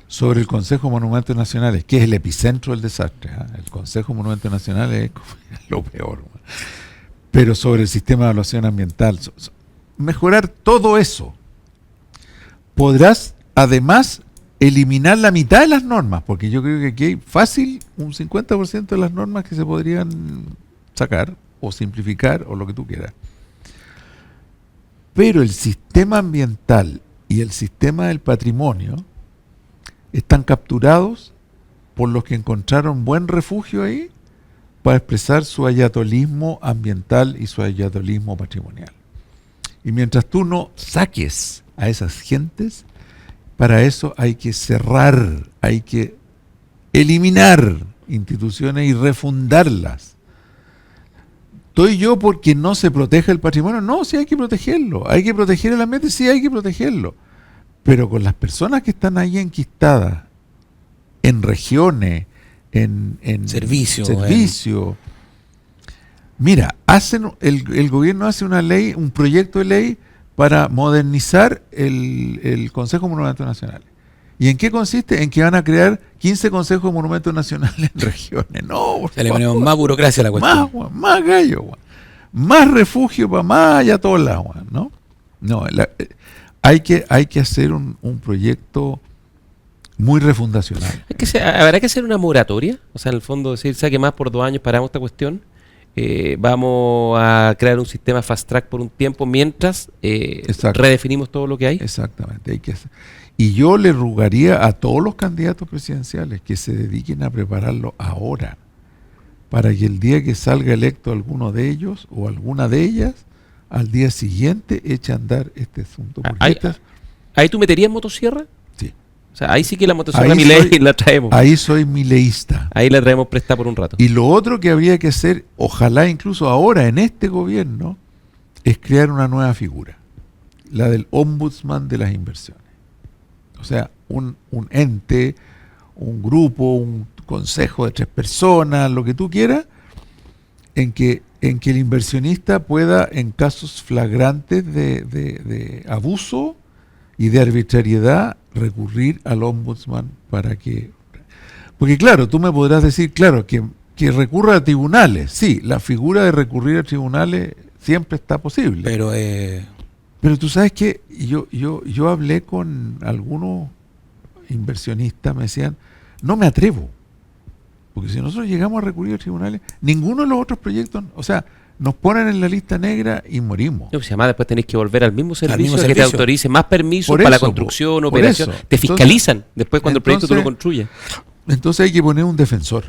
sobre el Consejo de Monumentos Nacionales, que es el epicentro del desastre. El Consejo de Monumentos Nacionales es lo peor. Pero sobre el sistema de evaluación ambiental, mejorar todo eso. Podrás además eliminar la mitad de las normas, porque yo creo que aquí hay fácil un 50% de las normas que se podrían sacar o simplificar o lo que tú quieras. Pero el sistema ambiental y el sistema del patrimonio están capturados por los que encontraron buen refugio ahí para expresar su ayatolismo ambiental y su ayatolismo patrimonial. Y mientras tú no saques a esas gentes, para eso hay que cerrar, hay que eliminar instituciones y refundarlas. ¿Estoy yo porque no se protege el patrimonio? No, sí hay que protegerlo. ¿Hay que proteger el ambiente? Sí hay que protegerlo. Pero con las personas que están ahí enquistadas, en regiones, en servicio. Mira, el gobierno hace una ley, un proyecto de ley para modernizar el Consejo de Monumentos Nacionales. ¿Y en qué consiste? En que van a crear 15 consejos de monumentos nacionales en regiones. No, le ponemos más burocracia a la cuestión. Más gallo, más refugio para más allá todos lados, ¿no? No, hay que hacer un proyecto muy refundacional. ¿Habrá que hacer una moratoria? O sea, en el fondo decir, saque más por 2 años, paramos esta cuestión. Vamos a crear un sistema fast track por un tiempo mientras redefinimos todo lo que hay. Exactamente, hay que hacer. Y yo le rogaría a todos los candidatos presidenciales que se dediquen a prepararlo ahora, para que el día que salga electo alguno de ellos o alguna de ellas, al día siguiente eche a andar este asunto. ¿Ahí tú meterías motosierra? Sí. O sea, ahí sí que la motosierra Milei la traemos. Ahí soy mileísta. Ahí la traemos prestada por un rato. Y lo otro que habría que hacer, ojalá incluso ahora en este gobierno, es crear una nueva figura, la del ombudsman de las inversiones. O sea, un ente, un grupo, un consejo de 3 personas, lo que tú quieras, en que el inversionista pueda, en casos flagrantes de abuso y de arbitrariedad, recurrir al ombudsman para que... Porque claro, tú me podrás decir, claro, que recurra a tribunales. Sí, la figura de recurrir a tribunales siempre está posible. Pero tú sabes que yo hablé con algunos inversionistas, me decían, no me atrevo. Porque si nosotros llegamos a recurrir a tribunales, ninguno de los otros proyectos, o sea, nos ponen en la lista negra y morimos. No, pues además después tenéis que volver al mismo servicio, mismo que te servicio. autorice más permisos Por para la eso, construcción, por operación. eso. Te fiscalizan después cuando el proyecto tú lo construyes. Entonces hay que poner un defensor.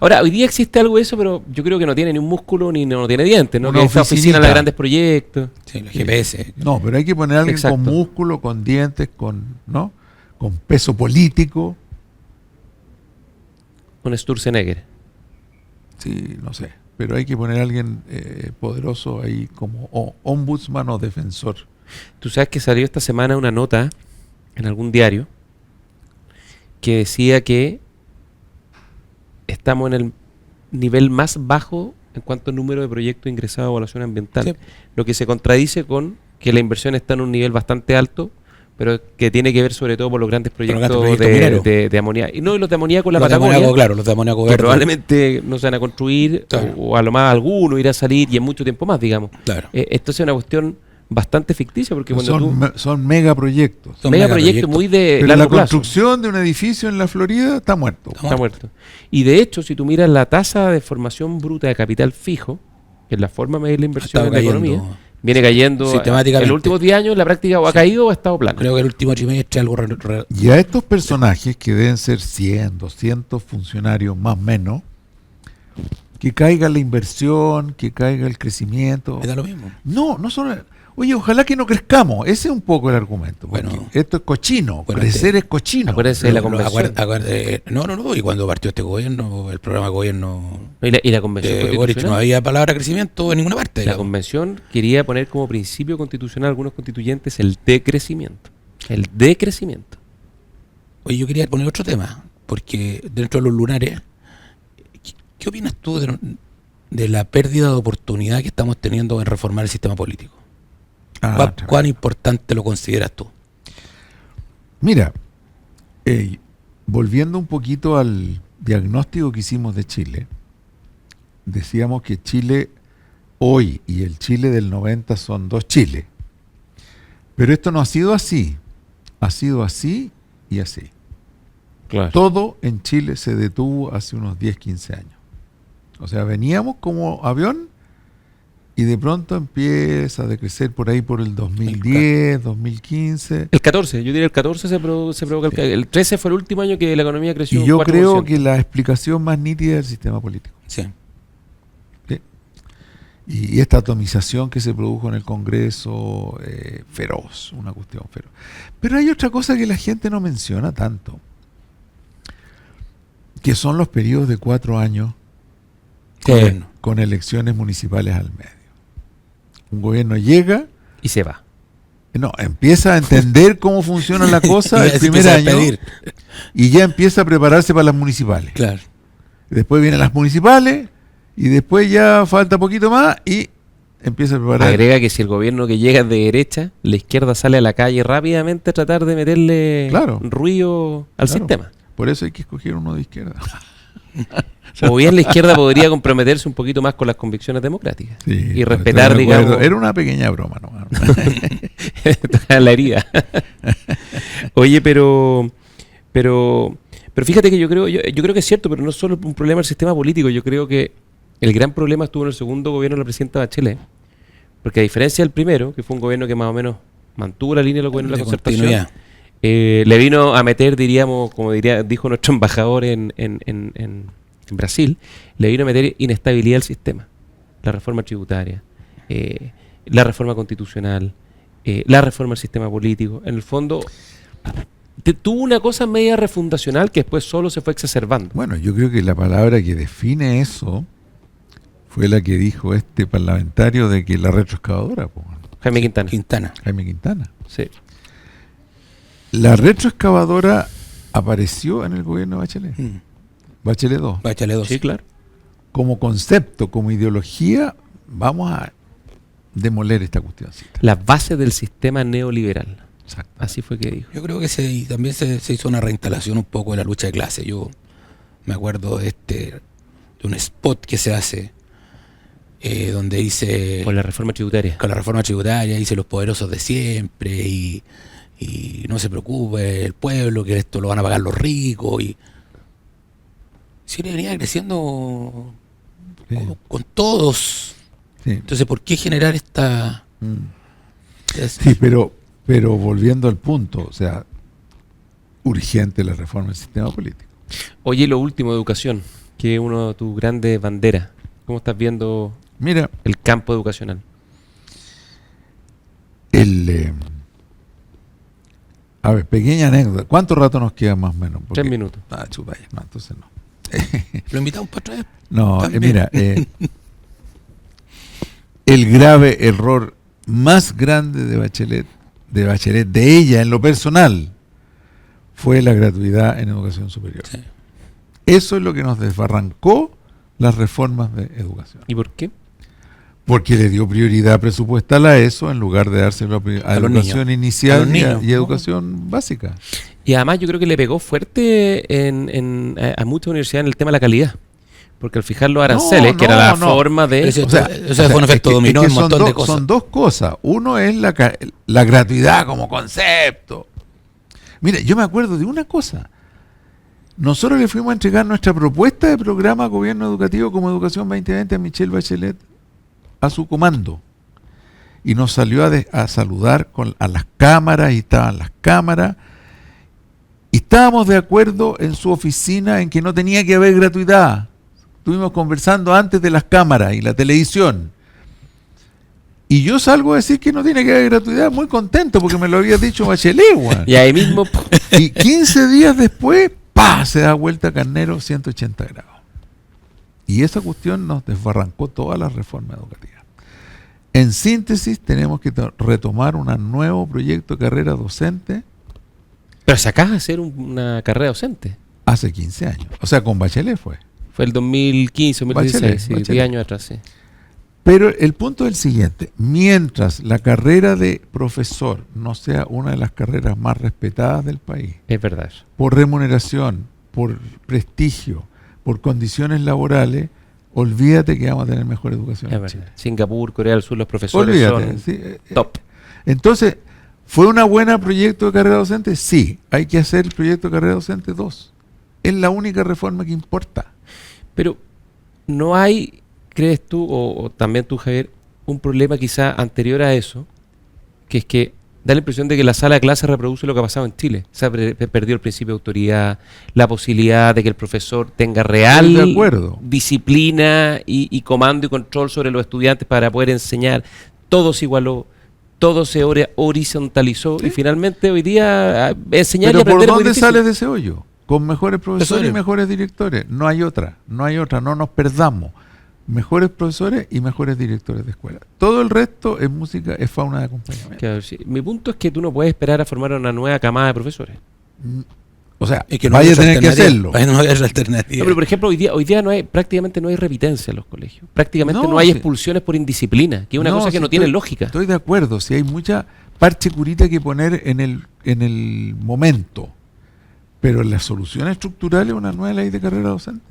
Ahora, hoy día existe algo de eso, pero yo creo que no tiene ni un músculo ni no tiene dientes, ¿no? Una Que esa oficina oficinita. de los grandes proyectos. Sí, los GPS. No, pero hay que poner a alguien Exacto. con músculo, con dientes, ¿no? Con peso político. Un Sturzenegger. Sí, no sé. Pero hay que poner a alguien poderoso ahí como ombudsman o defensor. Tú sabes que salió esta semana una nota en algún diario que decía que estamos en el nivel más bajo en cuanto al número de proyectos ingresados a evaluación ambiental. Sí. Lo que se contradice con que la inversión está en un nivel bastante alto, pero que tiene que ver sobre todo por los grandes proyectos, mineros. de amoníaco. Y no, y los de amoníaco en la Los de Patagonia, amoníaco, claro, los de amoníaco que verde. probablemente no se van a construir, Claro. o a lo más alguno irá a salir y en mucho tiempo más, digamos. Claro. Esto es una cuestión bastante ficticia, porque cuando tú... Son megaproyectos. Son Megaproyecto muy de Pero largo la plazo. construcción de un edificio en la Florida está muerto. Está muerto. Y de hecho, si tú miras la tasa de formación bruta de capital fijo, que es la forma de medir la inversión en la economía, viene cayendo sistemáticamente. en los últimos 10 años, en la práctica o ha caído o ha estado plano. Creo que el último trimestre algo... Y a estos personajes, que deben ser 100, 200 funcionarios más o menos, que caiga la inversión, que caiga el crecimiento. Me da lo mismo. No son... Oye, ojalá que no crezcamos. Ese es un poco el argumento. Porque Bueno. esto es cochino. Bueno, Crecer es cochino. Acuérdense de la convención. No. Y cuando partió este gobierno, el programa de gobierno Y la convención de Boric, constitucional. no había palabra crecimiento en ninguna parte. La digamos. convención quería poner como principio constitucional algunos constituyentes el decrecimiento. El decrecimiento. Oye, yo quería poner otro tema, porque dentro de los lunares, ¿qué opinas tú de la pérdida de oportunidad que estamos teniendo en reformar el sistema político? ¿Cuán importante lo consideras tú? Mira, volviendo un poquito al diagnóstico que hicimos de Chile, decíamos que Chile hoy y el Chile del 90 son dos Chiles. Pero esto no ha sido así. Ha sido así y así. Claro. Todo en Chile se detuvo hace unos 10, 15 años. O sea, veníamos como avión y de pronto empieza a decrecer por ahí por el 2010, 2015. El 14, yo diría el 14 se provoca el 13 fue el último año que la economía creció Y un yo 4%. creo que la explicación más nítida es el sistema político. Sí. ¿Sí? Y esta atomización que se produjo en el Congreso, feroz, una cuestión feroz. Pero hay otra cosa que la gente no menciona tanto, que son los periodos de 4 años con elecciones municipales al medio. Un gobierno llega Y se va. No, empieza a entender cómo funciona la cosa Y el ya se primer empieza a año pedir. y ya empieza a prepararse para las municipales. Claro. Después vienen las municipales y después ya falta poquito más y empieza a preparar. Agrega que si el gobierno que llega es de derecha, la izquierda sale a la calle rápidamente a tratar de meterle Claro. ruido al Claro. sistema. Por eso hay que escoger uno de izquierda. O bien la izquierda podría comprometerse un poquito más con las convicciones democráticas Sí, y estoy respetar, de acuerdo. digamos, Era una pequeña broma, ¿no? la herida. Oye, pero fíjate que yo creo que es cierto, pero no es solo un problema del sistema político. Yo creo que el gran problema estuvo en el segundo gobierno de la presidenta Bachelet, porque a diferencia del primero, que fue un gobierno que más o menos mantuvo la línea de los gobiernos de la concertación, continuidad. le vino a meter, diríamos, como dijo nuestro embajador en Brasil, le vino a meter inestabilidad al sistema. La reforma tributaria, la reforma constitucional, la reforma del sistema político. En el fondo, tuvo una cosa media refundacional que después solo se fue exacerbando. Bueno, yo creo que la palabra que define eso fue la que dijo este parlamentario de que la retroexcavadora, Jaime Quintana. Jaime Quintana. Sí. La retroexcavadora apareció en el gobierno de Bachelet. Bachelet 2. Bachelet 2. Sí, claro. Como concepto, como ideología, vamos a demoler esta cuestioncita. Las bases del sistema neoliberal. Exacto. Así fue que dijo. Yo creo que también se hizo una reinstalación un poco de la lucha de clase. Yo me acuerdo de un spot que se hace donde dice Con la reforma tributaria. con la reforma tributaria, dice los poderosos de siempre y y no se preocupe el pueblo, que esto lo van a pagar los ricos. Y Chile venía creciendo con todos. Sí. Entonces, ¿por qué generar esta...? Sí, pero volviendo al punto, o sea, urgente la reforma del sistema político. Oye, lo último, educación, que es una de tus grandes banderas. ¿Cómo estás viendo Mira, el campo educacional? A ver, pequeña anécdota. ¿Cuánto rato nos queda más o menos? 3 minutos. Ah, chuta, ya, no, entonces no. ¿Lo invitamos para otra vez? No, También. mira, el grave error más grande de Bachelet, de ella en lo personal, fue la gratuidad en educación superior. Sí. Eso es lo que nos desbarrancó las reformas de educación. ¿Y por qué? Porque le dio prioridad presupuestal a eso en lugar de dárselo a los educación niños. inicial A los niños, y ¿no? educación básica. Y además yo creo que le pegó fuerte a muchas universidades en el tema de la calidad. Porque al fijar los aranceles, que era la forma de... Pero si O sea, eso fue un efecto dominó en un montón de cosas. Son dos cosas. Uno es la gratuidad como concepto. Mira, yo me acuerdo de una cosa. Nosotros le fuimos a entregar nuestra propuesta de programa gobierno educativo como Educación 2020 a Michelle Bachelet a su comando. Y nos salió a saludar a las cámaras, y estaban las cámaras. Y estábamos de acuerdo en su oficina en que no tenía que haber gratuidad. Estuvimos conversando antes de las cámaras y la televisión. Y yo salgo a decir que no tiene que haber gratuidad, muy contento porque me lo había dicho Bachelet, weón. Y ahí mismo... Y 15 días después, ¡pah!, se da vuelta Carnero 180 grados. Y esa cuestión nos desbarrancó todas las reformas educativas. En síntesis, tenemos que retomar un nuevo proyecto de carrera docente Pero se acaba de hacer una carrera docente. hace 15 años. O sea, con Bachelet fue. Fue el 2015, 2016, Bachelet, sí, Bachelet. 10 años atrás, sí. Pero el punto es el siguiente: mientras la carrera de profesor no sea una de las carreras más respetadas del país, Es verdad eso. por remuneración, por prestigio, por condiciones laborales, olvídate que vamos a tener mejor educación Es en verdad. Chile. Singapur, Corea del Sur, los profesores Olvídate. son Sí, top. Entonces, ¿fue un buen proyecto de carrera docente? Sí, hay que hacer el proyecto de carrera docente 2. Es la única reforma que importa. Pero no hay, ¿crees tú, o también tú, Javier, un problema quizá anterior a eso, que es que da la impresión de que la sala de clase reproduce lo que ha pasado en Chile? Se ha perdido el principio de autoridad, la posibilidad de que el profesor tenga real Estoy de acuerdo. disciplina y comando y control sobre los estudiantes para poder enseñar. Todo se igualó, todo se horizontalizó, y finalmente hoy día enseñar y Pero ¿por aprender es muy dónde difícil. sales de ese hoyo? Con mejores profesores y Profesores. mejores directores. No hay otra, no nos perdamos. Mejores profesores y mejores directores de escuela. Todo el resto es música, es fauna de acompañamiento. Claro, sí. Mi punto es que tú no puedes esperar a formar una nueva camada de profesores. O sea, Es que vaya a hay tener que alternativa. hacerlo. No hay otra alternativa. No, pero por ejemplo, hoy día prácticamente no hay repitencia en los colegios. Prácticamente no, No, hay sí. expulsiones por indisciplina, que es una cosa que sí, no tiene estoy- lógica. Estoy de acuerdo, si hay mucha parche curita que poner en el momento. Pero la solución estructural es una nueva ley de carrera docente.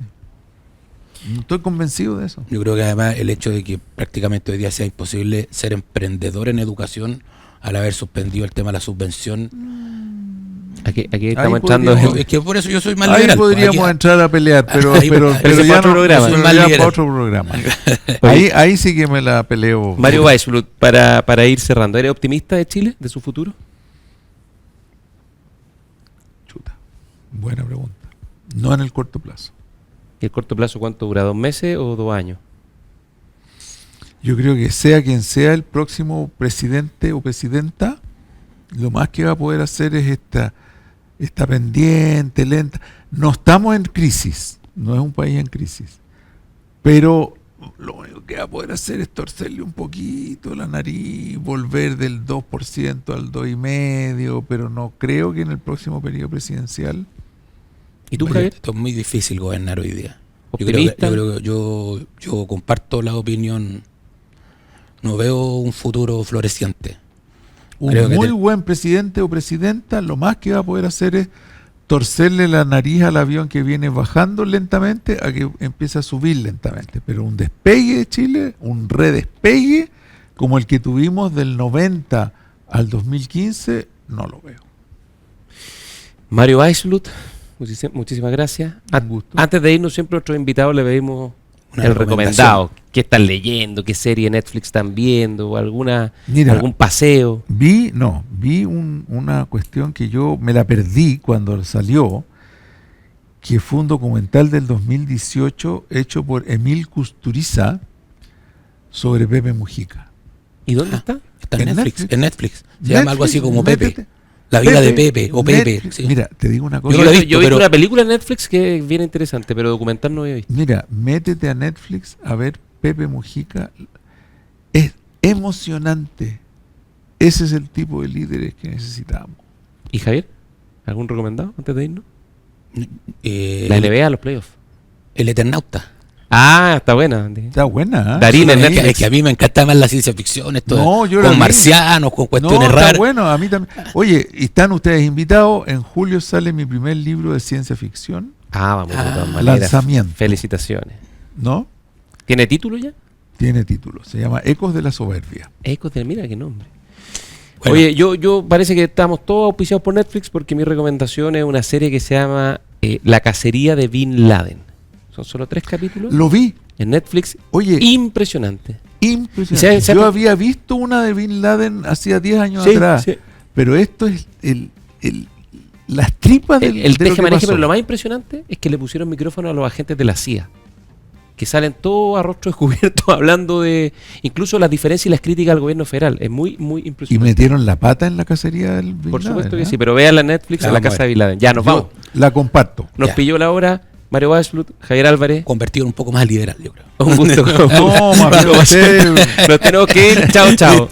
No estoy convencido de eso. Yo creo que además el hecho de que prácticamente hoy día sea imposible ser emprendedor en educación al haber suspendido el tema de la subvención. Aquí estamos entrando podríamos- en... Es que por eso yo soy más Ahí liberal. podríamos Aquí- entrar a pelear, pero Ahí- pero ese pero fue ya otro no, programa. pero Soy más ya liberal. para otro programa. Ahí sí que me la peleo. Mario Weissblut, para ir cerrando, ¿eres optimista de Chile, de su futuro? Chuta. Buena pregunta. No en el corto plazo. ¿Y el corto plazo cuánto dura? ¿2 meses o 2 años? Yo creo que sea quien sea el próximo presidente o presidenta, lo más que va a poder hacer es esta pendiente, lenta. No estamos en crisis, no es un país en crisis, pero lo único que va a poder hacer es torcerle un poquito la nariz, volver del 2% al 2,5%, pero no creo que en el próximo periodo presidencial. ¿Y tú, Oye, Javier? esto es muy difícil gobernar hoy día. ¿Optimista? Yo comparto la opinión. No veo un futuro floreciente. Un Creo que muy buen presidente o presidenta, lo más que va a poder hacer es torcerle la nariz al avión que viene bajando lentamente a que empiece a subir lentamente. Pero un despegue de Chile, un redespegue, como el que tuvimos del 90 al 2015, no lo veo. Mario Weissblut, muchísimas gracias. Un gusto. Antes de irnos, siempre a otros invitados le pedimos Una el recomendación. recomendado. ¿Qué están leyendo? ¿Qué serie Netflix están viendo? ¿O Mira, algún paseo? Vi una cuestión que yo me la perdí cuando salió, que fue un documental del 2018 hecho por Emil Kusturica sobre Pepe Mujica. ¿Y dónde está? Está en En Netflix. Netflix. En Netflix. Se llama algo así como Métete. Pepe. La vida de Pepe o Pepe. Netflix. Sí. Mira, te digo una cosa. Yo no la he visto, Yo vi pero- una película en Netflix que es bien interesante, pero documental no había visto. Mira, métete a Netflix a ver Pepe Mujica. Es emocionante. Ese es el tipo de líderes que necesitamos. ¿Y Javier? ¿Algún recomendado antes de irnos? Eh, La NBA, los playoffs. El Eternauta. Ah, está buena. Está buena, ¿eh? Darín en Es Netflix. que a mí me encanta más la ciencia ficción, esto No, yo la con vi. marcianos, con cuestiones No, raras. está bueno, a mí también. Oye, y están ustedes invitados. En julio sale mi primer libro de ciencia ficción, Ah, vamos, de todas Ah, maneras. lanzamiento. Felicitaciones. ¿no? ¿Tiene título ya? Tiene título, se llama Ecos de la Soberbia. Ecos de... Mira qué nombre. Bueno, Oye, yo parece que estamos todos auspiciados por Netflix porque mi recomendación es una serie que se llama La cacería de Bin Laden. Son solo 3 capítulos Lo vi, en Netflix. oye, Impresionante. impresionante. ¿Se ha- Yo había visto una de Bin Laden hacía 10 años atrás, sí. pero esto es las tripas del El de lo que tejemaneje, pasó. pero lo más impresionante es que le pusieron micrófono a los agentes de la CIA. Que salen todos a rostro descubierto hablando de incluso las diferencias y las críticas al gobierno federal. Es muy, muy Y impresionante. metieron la pata en la cacería del Bin Por supuesto Laden, que ¿eh? sí, pero véanla en Netflix, La en la vamos a casa ver. de Bin Laden. Ya, nos Yo vamos. la comparto. Nos Ya. pilló la hora. Mario Weissblut, Javier Álvarez. convertido en un poco más liberal, yo creo. Un gusto. No, más bien usted- Nos tenemos que ir. Chao, chao.